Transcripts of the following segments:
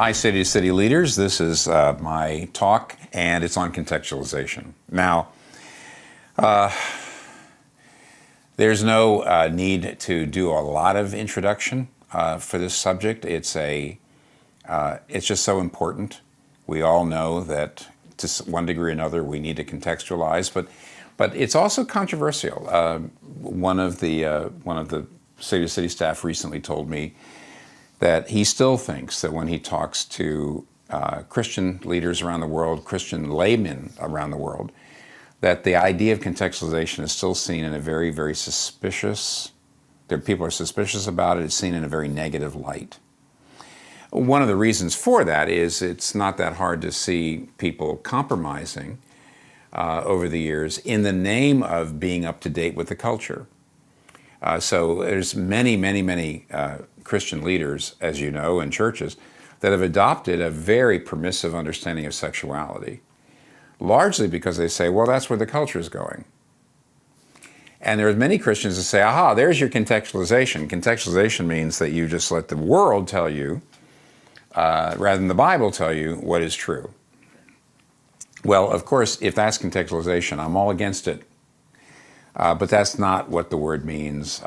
Hi, City to City leaders. This is my talk, and it's on contextualization. Now, there's no need to do a lot of introduction for this subject. It's just so important. We all know that to one degree or another we need to contextualize, but it's also controversial. One of the City to City staff recently told me that he still thinks that when he talks to Christian leaders around the world, Christian laymen around the world, that the idea of contextualization is still seen in a very, very suspicious, people are suspicious about it, it's seen in a very negative light. One of the reasons for that is it's not that hard to see people compromising over the years in the name of being up to date with the culture. So there's many Christian leaders, as you know, in churches that have adopted a very permissive understanding of sexuality, largely because they say, well, that's where the culture is going. And there are many Christians that say, aha, there's your contextualization. Contextualization means that you just let the world tell you, rather than the Bible tell you what is true. Well, of course, if that's contextualization, I'm all against it. But that's not what the word means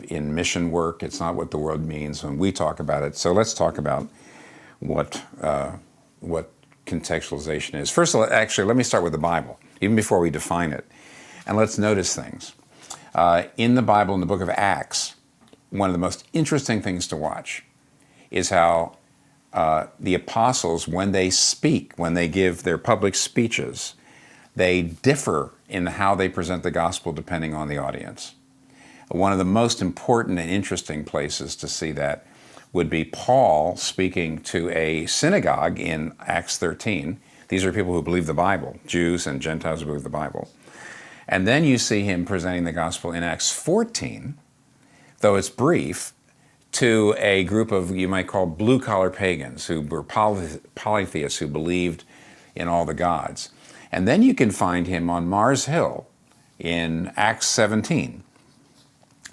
in mission work. It's not what the word means when we talk about it. So let's talk about what contextualization is. First of all, actually, let me start with the Bible, even before we define it. And let's notice things. In the Bible, in the book of Acts, one of the most interesting things to watch is how the apostles, when they speak, when they give their public speeches, they differ in how they present the gospel depending on the audience. One of the most important and interesting places to see that would be Paul speaking to a synagogue in Acts 13. These are people who believe the Bible, Jews and Gentiles who believe the Bible. And then you see him presenting the gospel in Acts 14, though it's brief, to a group of, you might call, blue-collar pagans who were polytheists who believed in all the gods. And then you can find him on Mars Hill in Acts 17,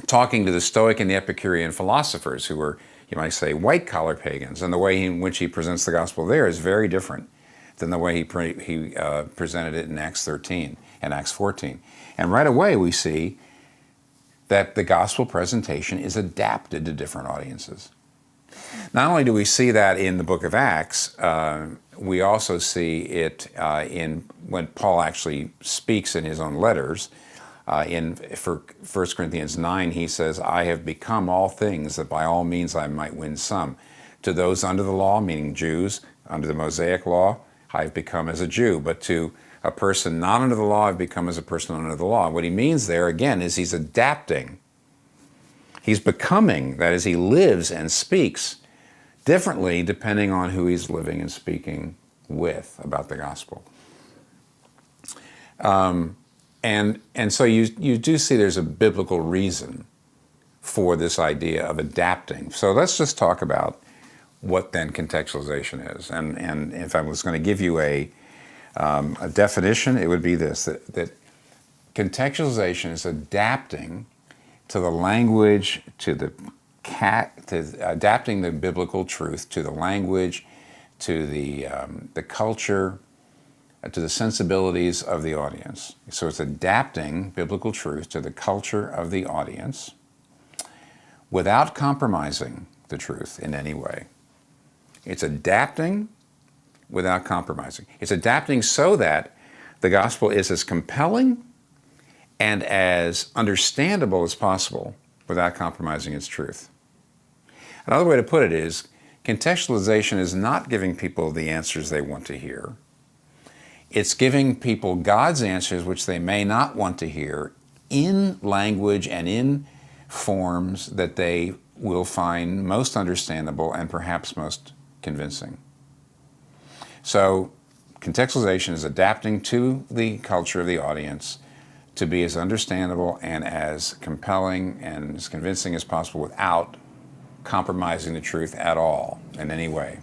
talking to the Stoic and the Epicurean philosophers who were, you might say, white-collar pagans. And the way in which he presents the gospel there is very different than the way he presented it in Acts 13 and Acts 14. And right away we see that the gospel presentation is adapted to different audiences. Not only do we see that in the book of Acts, we also see it in when Paul actually speaks in his own letters. For 1 Corinthians 9, he says, I have become all things that by all means I might win some. To those under the law, meaning Jews, under the Mosaic law, I have become as a Jew. But to a person not under the law, I've become as a person under the law. What he means there, again, is he's adapting. He's becoming, that is, he lives and speaks differently depending on who he's living and speaking with about the gospel. And so you do see there's a biblical reason for this idea of adapting. So let's just talk about what then contextualization is. And if I was going to give you a definition, it would be this, that contextualization is adapting to the language, to adapting the biblical truth to the language, to the culture, to the sensibilities of the audience. So it's adapting biblical truth to the culture of the audience without compromising the truth in any way. It's adapting without compromising. It's adapting so that the gospel is as compelling and as understandable as possible without compromising its truth. Another way to put it is, contextualization is not giving people the answers they want to hear. It's giving people God's answers which they may not want to hear in language and in forms that they will find most understandable and perhaps most convincing. So contextualization is adapting to the culture of the audience to be as understandable and as compelling and as convincing as possible without compromising the truth at all in any way.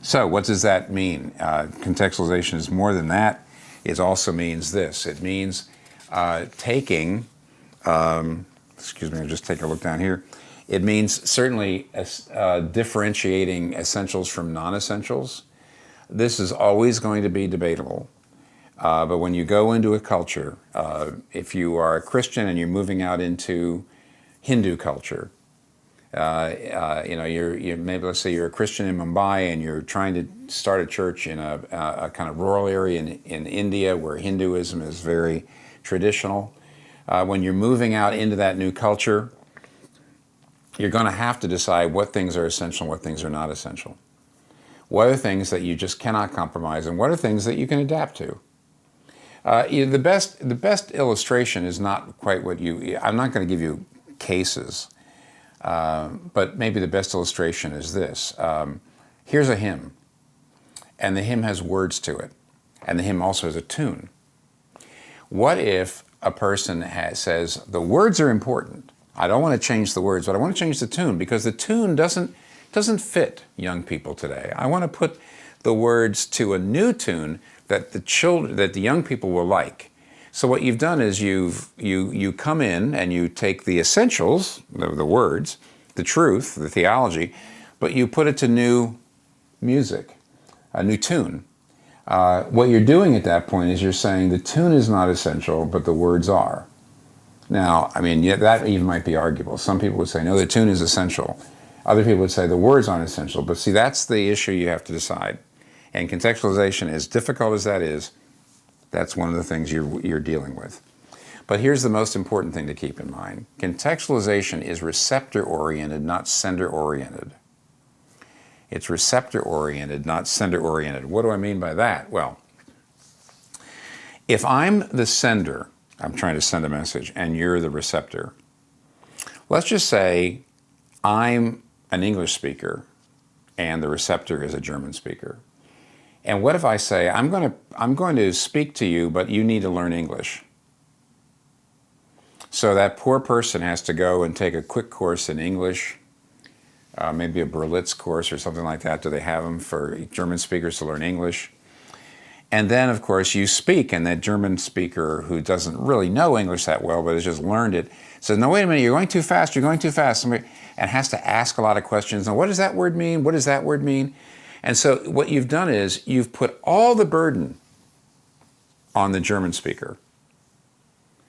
So what does that mean? Contextualization is more than that. It also means this. It means taking, excuse me, I'll just take a look down here. It means certainly differentiating essentials from non-essentials. This is always going to be debatable. But when you go into a culture, if you are a Christian and you're moving out into Hindu culture, you're maybe, let's say you're a Christian in Mumbai and you're trying to start a church in a kind of rural area in India where Hinduism is very traditional. When you're moving out into that new culture, you're going to have to decide what things are essential and what things are not essential. What are things that you just cannot compromise, and what are things that you can adapt to? The best illustration is not quite what I'm not going to give you cases, but maybe the best illustration is this. Here's a hymn, and the hymn has words to it, and the hymn also has a tune. What if a person says, the words are important, I don't want to change the words, but I want to change the tune, because the tune doesn't fit young people today. I want to put the words to a new tune that the young people will like. So what you've done is you come in and you take the essentials, the words, the truth, the theology, but you put it to new music, a new tune. What you're doing at that point is you're saying the tune is not essential, but the words are. Now, I mean, that even might be arguable. Some people would say, no, the tune is essential. Other people would say the words aren't essential. But see, that's the issue you have to decide. And contextualization, as difficult as that is, that's one of the things you're dealing with. But here's the most important thing to keep in mind. Contextualization is receptor-oriented, not center-oriented. It's receptor-oriented, not center-oriented. What do I mean by that? Well, if I'm the sender, I'm trying to send a message, and you're the receptor. Let's just say I'm an English speaker, and the receptor is a German speaker. And what if I say, I'm going to speak to you, but you need to learn English? So that poor person has to go and take a quick course in English, maybe a Berlitz course or something like that. Do they have them for German speakers to learn English? And then, of course, you speak, and that German speaker who doesn't really know English that well, but has just learned it, says, no, wait a minute, you're going too fast, and has to ask a lot of questions. Now, what does that word mean? What does that word mean? And so what you've done is you've put all the burden on the German speaker.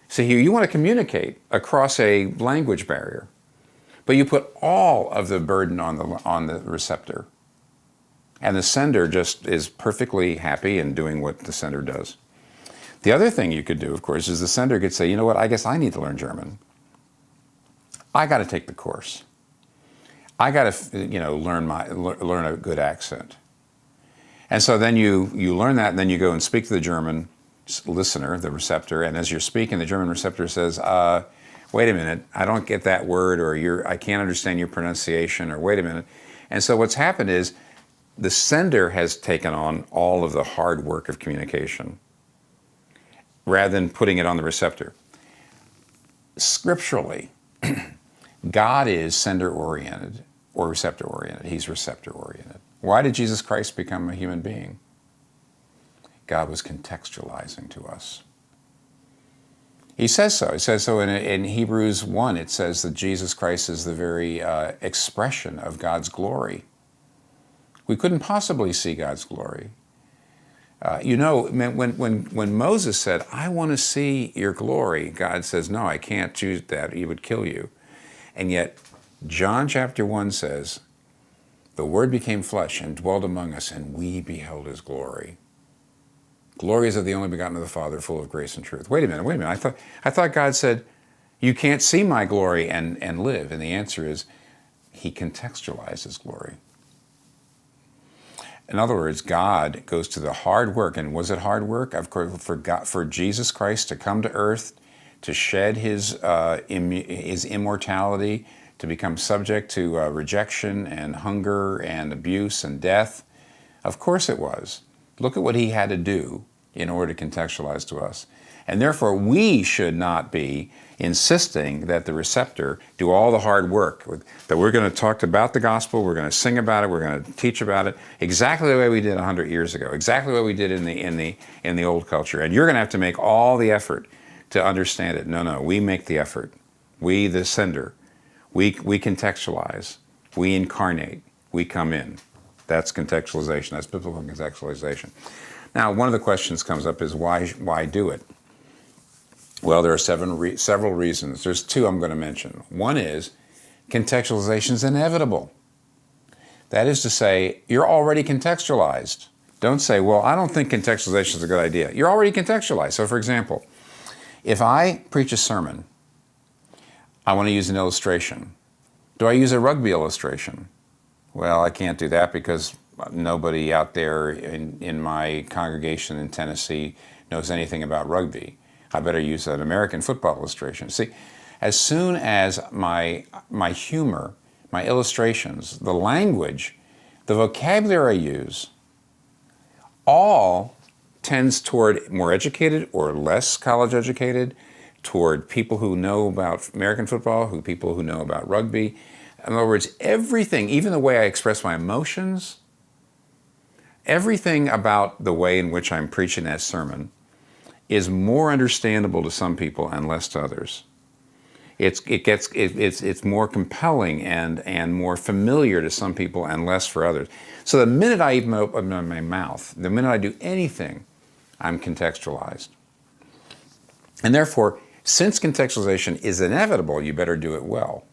So here you want to communicate across a language barrier, but you put all of the burden on the receptor. And the sender just is perfectly happy in doing what the sender does. The other thing you could do, of course, is the sender could say, you know what, I guess I need to learn German. I got to take the course. I got to, learn a good accent. And so then you learn that, and then you go and speak to the German listener, the receptor, and as you're speaking, the German receptor says, wait a minute, I don't get that word, or I can't understand your pronunciation, or wait a minute. And so what's happened is the sender has taken on all of the hard work of communication rather than putting it on the receptor. Scripturally, God is sender-oriented or receptor-oriented. He's receptor-oriented. Why did Jesus Christ become a human being? God was contextualizing to us. He says so. He says so in Hebrews 1. It says that Jesus Christ is the very expression of God's glory. We couldn't possibly see God's glory. When Moses said, I want to see your glory, God says, no, I can't choose that. He would kill you. And yet, John chapter 1 says, the Word became flesh and dwelled among us, and we beheld His glory. Glory is of the only begotten of the Father, full of grace and truth. Wait a minute. I thought God said, you can't see my glory and live. And the answer is, He contextualized His glory. In other words, God goes to the hard work. And was it hard work? Of course, for Jesus Christ to come to earth, to shed his immortality, to become subject to rejection and hunger and abuse and death. Of course it was. Look at what he had to do in order to contextualize to us. And therefore, we should not be insisting that the receptor do all the hard work, that we're going to talk about the gospel, we're going to sing about it, we're going to teach about it, exactly the way we did 100 years ago, exactly what we did in the old culture. And you're going to have to make all the effort to understand it. No, we make the effort. We, the sender, We contextualize, we incarnate, we come in. That's contextualization. That's biblical contextualization. Now, one of the questions comes up is why do it? Well, there are several reasons. There's two I'm going to mention. One is contextualization is inevitable. That is to say, you're already contextualized. Don't say, well, I don't think contextualization is a good idea. You're already contextualized. So, for example, if I preach a sermon, I want to use an illustration. Do I use a rugby illustration? Well, I can't do that because nobody out there in my congregation in Tennessee knows anything about rugby. I better use an American football illustration. See, as soon as my humor, my illustrations, the language, the vocabulary I use, all tends toward more educated or less college educated, toward people who know about American football, people who know about rugby. In other words, everything, even the way I express my emotions, everything about the way in which I'm preaching that sermon is more understandable to some people and less to others. It's more compelling and more familiar to some people and less for others. So the minute I even open my mouth, the minute I do anything, I'm contextualized. And therefore, since contextualization is inevitable, you better do it well.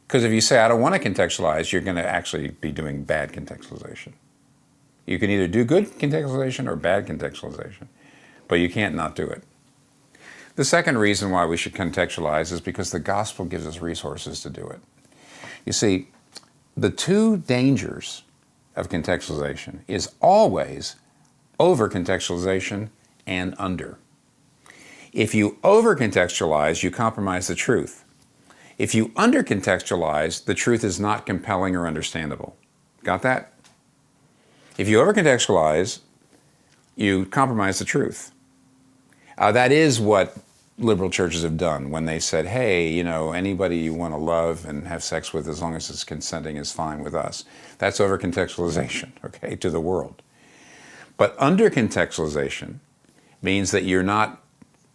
Because if you say, I don't want to contextualize, you're going to actually be doing bad contextualization. You can either do good contextualization or bad contextualization, but you can't not do it. The second reason why we should contextualize is because the gospel gives us resources to do it. You see, the two dangers of contextualization is always over-contextualization and under. If you over-contextualize, you compromise the truth. If you under-contextualize, the truth is not compelling or understandable. Got that? If you over-contextualize, you compromise the truth. That is what liberal churches have done when they said, hey, you know, anybody you want to love and have sex with as long as it's consenting is fine with us. That's over-contextualization, okay, to the world. But under-contextualization means that you're not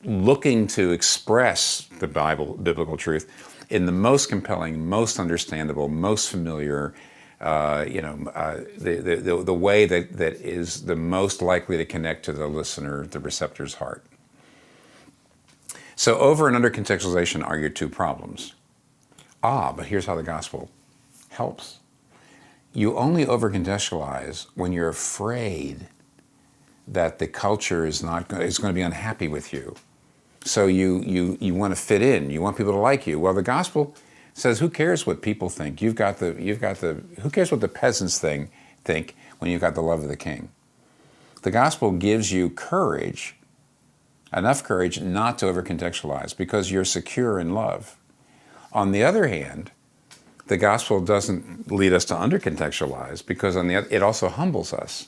looking to express the biblical truth in the most compelling, most understandable, most familiar, the way that is the most likely to connect to the listener, the receptor's heart. So over and under contextualization are your two problems. But here's how the gospel helps. You only over contextualize when you're afraid that the culture is going to be unhappy with you. So you want to fit in. You want people to like you. Well, the gospel says, who cares what people think? Who cares what the peasants think when you've got the love of the king? The gospel gives you courage, enough courage not to over-contextualize because you're secure in love. On the other hand, the gospel doesn't lead us to under-contextualize because it also humbles us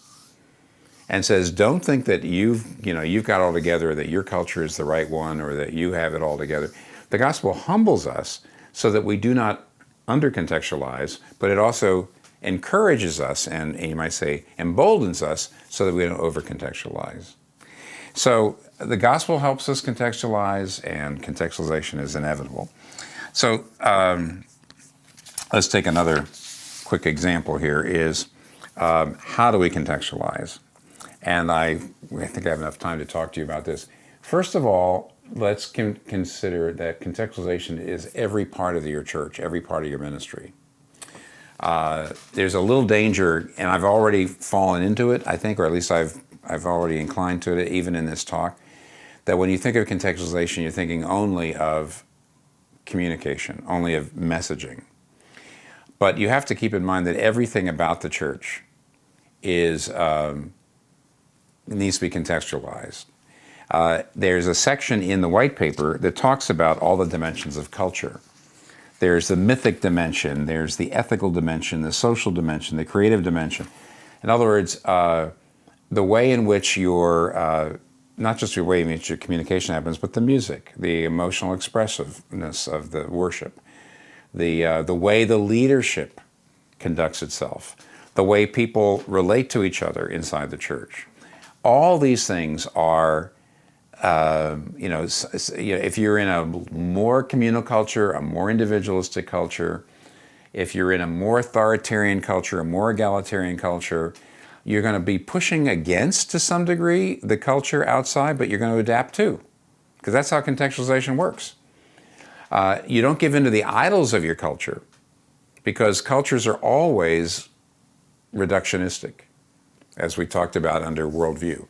and says, don't think that you've got it all together, that your culture is the right one, or that you have it all together. The gospel humbles us so that we do not under-contextualize, but it also encourages us and you might say emboldens us so that we don't over-contextualize. So the gospel helps us contextualize, and contextualization is inevitable. So let's take another quick example here is how do we contextualize? And I think I have enough time to talk to you about this. First of all, let's consider that contextualization is every part of your church, every part of your ministry. There's a little danger, and I've already fallen into it, I think, or at least I've already inclined to it, even in this talk, that when you think of contextualization, you're thinking only of communication, only of messaging. But you have to keep in mind that everything about the church needs to be contextualized. There's a section in the white paper that talks about all the dimensions of culture. There's the mythic dimension, there's the ethical dimension, the social dimension, the creative dimension. In other words, the way in which not just the way in which your communication happens, but the music, the emotional expressiveness of the worship, the way the leadership conducts itself, the way people relate to each other inside the church. All these things are if you're in a more communal culture, a more individualistic culture, if you're in a more authoritarian culture, a more egalitarian culture, you're going to be pushing against, to some degree, the culture outside, but you're going to adapt too, because that's how contextualization works. You don't give in to the idols of your culture, because cultures are always reductionistic, as we talked about under worldview.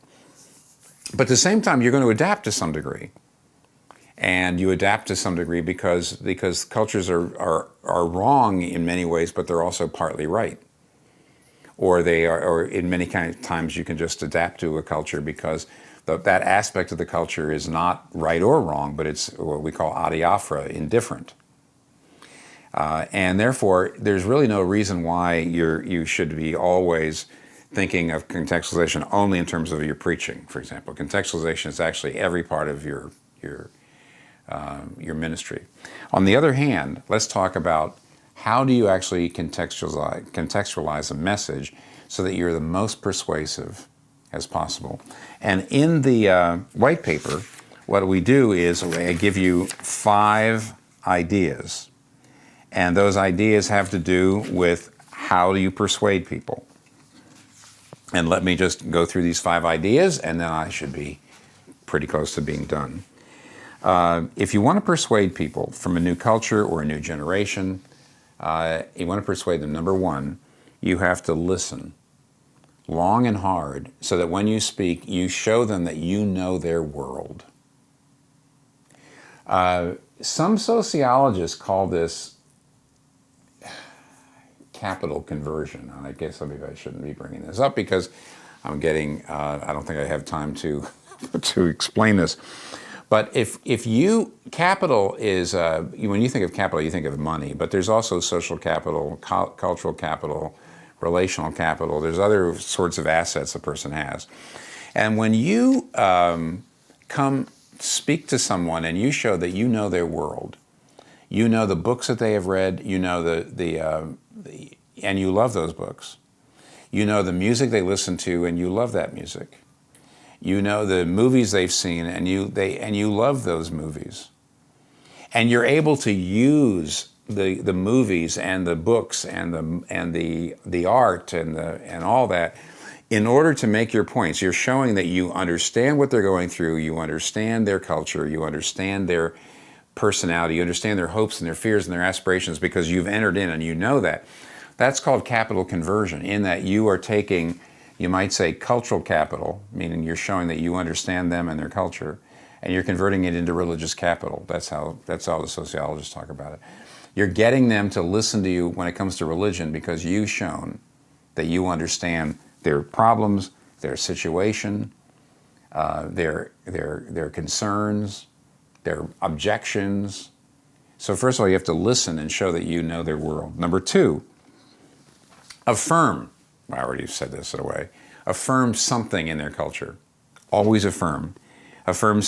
But at the same time, you're going to adapt to some degree. And you adapt to some degree because cultures are wrong in many ways, but they're also partly right. Or in many kind of times you can just adapt to a culture because that aspect of the culture is not right or wrong, but it's what we call adiaphora, indifferent. And therefore, there's really no reason why you should be always thinking of contextualization only in terms of your preaching, for example. Contextualization is actually every part of your ministry. On the other hand, let's talk about how do you actually contextualize a message so that you're the most persuasive as possible. And in the white paper, what we do is I give you 5 ideas. And those ideas have to do with how do you persuade people. And let me just go through these 5 ideas, and then I should be pretty close to being done. If you want to persuade people from a new culture or a new generation, you want to persuade them, number 1, you have to listen long and hard so that when you speak, you show them that you know their world. Some sociologists call this capital conversion. And I guess maybe I shouldn't be bringing this up because I'm getting, I don't think I have time to to explain this. But if capital is, when you think of capital, you think of money, but there's also social capital, cultural capital, relational capital. There's other sorts of assets a person has. And when you come speak to someone and you show that you know their world, you know the books that they have read, you know and you love those books. You know the music they listen to and you love that music. You know the movies they've seen and you love those movies. And you're able to use the movies and the books and the art and all that in order to make your points. You're showing that you understand what they're going through, you understand their culture, you understand their personality, you understand their hopes and their fears and their aspirations because you've entered in and you know that. That's called capital conversion, in that you are taking, you might say, cultural capital, meaning you're showing that you understand them and their culture, and you're converting it into religious capital. That's how the sociologists talk about it. You're getting them to listen to you when it comes to religion because you've shown that you understand their problems, their situation, their concerns, their objections. So first of all, you have to listen and show that you know their world. Number 2, affirm. I already said this in a way. Affirm something in their culture. Always affirm. Affirm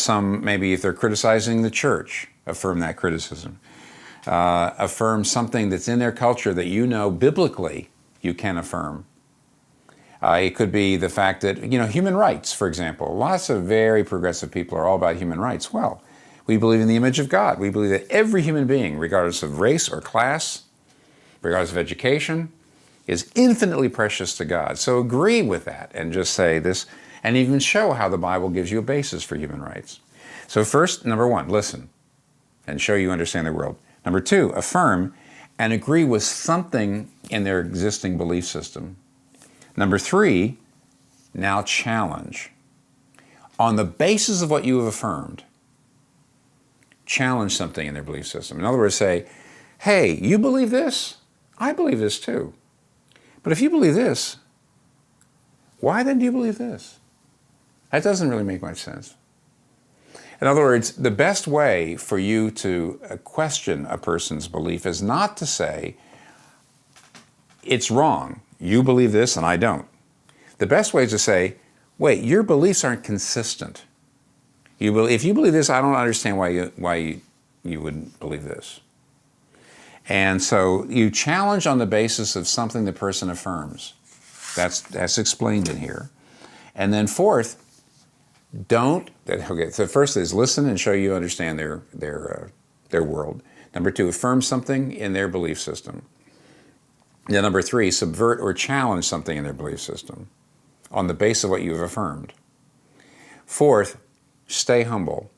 maybe if they're criticizing the church, affirm that criticism. Affirm something that's in their culture that you know biblically you can affirm. It could be the fact that, human rights, for example. Lots of very progressive people are all about human rights. Well, we believe in the image of God. We believe that every human being, regardless of race or class, regardless of education, is infinitely precious to God. So agree with that and just say this, and even show how the Bible gives you a basis for human rights. So first, number 1, listen and show you understand the world. Number 2, affirm and agree with something in their existing belief system. Number 3, now challenge. On the basis of what you have affirmed, challenge something in their belief system. In other words, say, hey, you believe this? I believe this too. But if you believe this, why then do you believe this? That doesn't really make much sense. In other words, the best way for you to question a person's belief is not to say, it's wrong. You believe this and I don't. The best way is to say, wait, your beliefs aren't consistent. If you believe this, I don't understand why you wouldn't believe this. And so you challenge on the basis of something the person affirms. That's explained in here. And then 4th, Okay, so first is listen and show you understand their world. Number two, affirm something in their belief system. Then number three, subvert or challenge something in their belief system on the basis of what you've affirmed. Fourth, stay humble.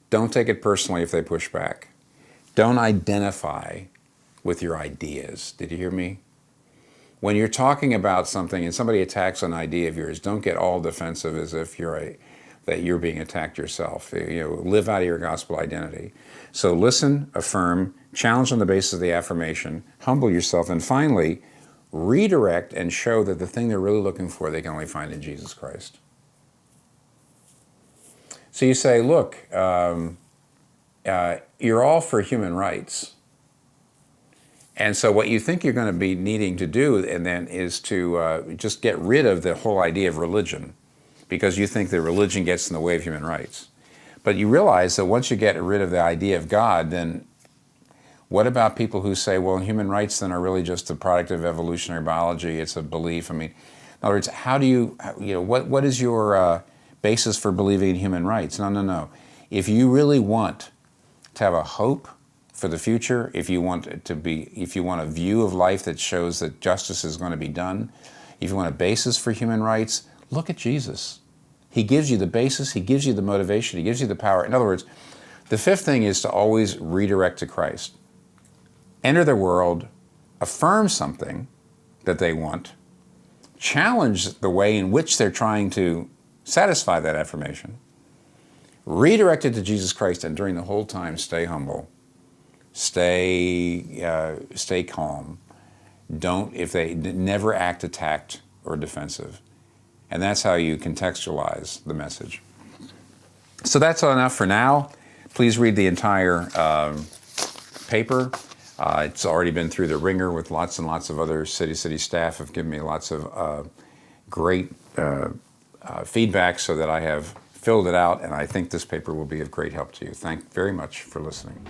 Don't take it personally if they push back. Don't identify with your ideas. Did you hear me? When you're talking about something and somebody attacks an idea of yours, don't get all defensive as if that you're being attacked yourself. Live out of your gospel identity. So listen, affirm, challenge on the basis of the affirmation, humble yourself, and finally, redirect and show that the thing they're really looking for they can only find in Jesus Christ. So you say, look, you're all for human rights. And so what you think you're going to be needing to do and then is to just get rid of the whole idea of religion, because you think that religion gets in the way of human rights. But you realize that once you get rid of the idea of God, then what about people who say, well, human rights then are really just a product of evolutionary biology, it's a belief? I mean, in other words, how do what is your basis for believing in human rights? No. If you really want to have a hope for the future, if you want a view of life that shows that justice is going to be done, if you want a basis for human rights, look at Jesus. He gives you the basis, he gives you the motivation, he gives you the power. In other words, the fifth thing is to always redirect to Christ. Enter their world, affirm something that they want, challenge the way in which they're trying to satisfy that affirmation, redirect it to Jesus Christ, and during the whole time, stay humble, stay calm. Never act attacked or defensive. And that's how you contextualize the message. So that's enough for now. Please read the entire paper. It's already been through the ringer with lots and lots of other City staff have given me lots of great feedback so that I have filled it out, and I think this paper will be of great help to you. Thank you very much for listening.